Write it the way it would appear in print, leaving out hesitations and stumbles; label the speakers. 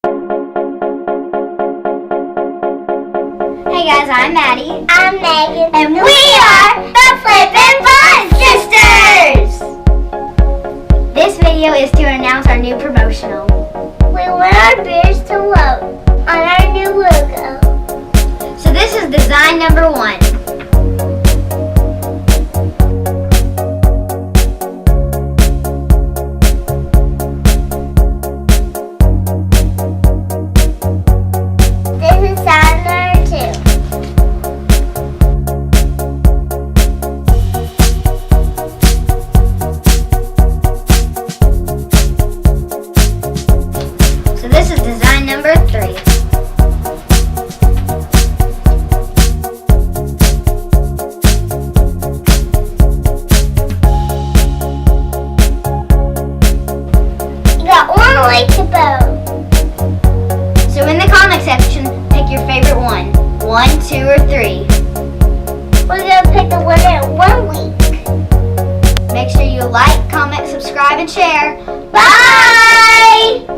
Speaker 1: Hey guys, I'm Maddie.
Speaker 2: I'm Megan.
Speaker 1: And we are the Flippin' Fun Sisters! This video is to announce our new promotional.
Speaker 2: We want our beers to vote on our new logo.
Speaker 1: So this is design number 1.
Speaker 2: This is sound number 2.
Speaker 1: So this is design number 3.
Speaker 2: You got 1 week to vote.
Speaker 1: So in the comment section, pick your favorite one. 1, 2, or 3.
Speaker 2: We're gonna pick the winner in 1 week.
Speaker 1: Make sure you like, comment, subscribe, and share.
Speaker 2: Bye!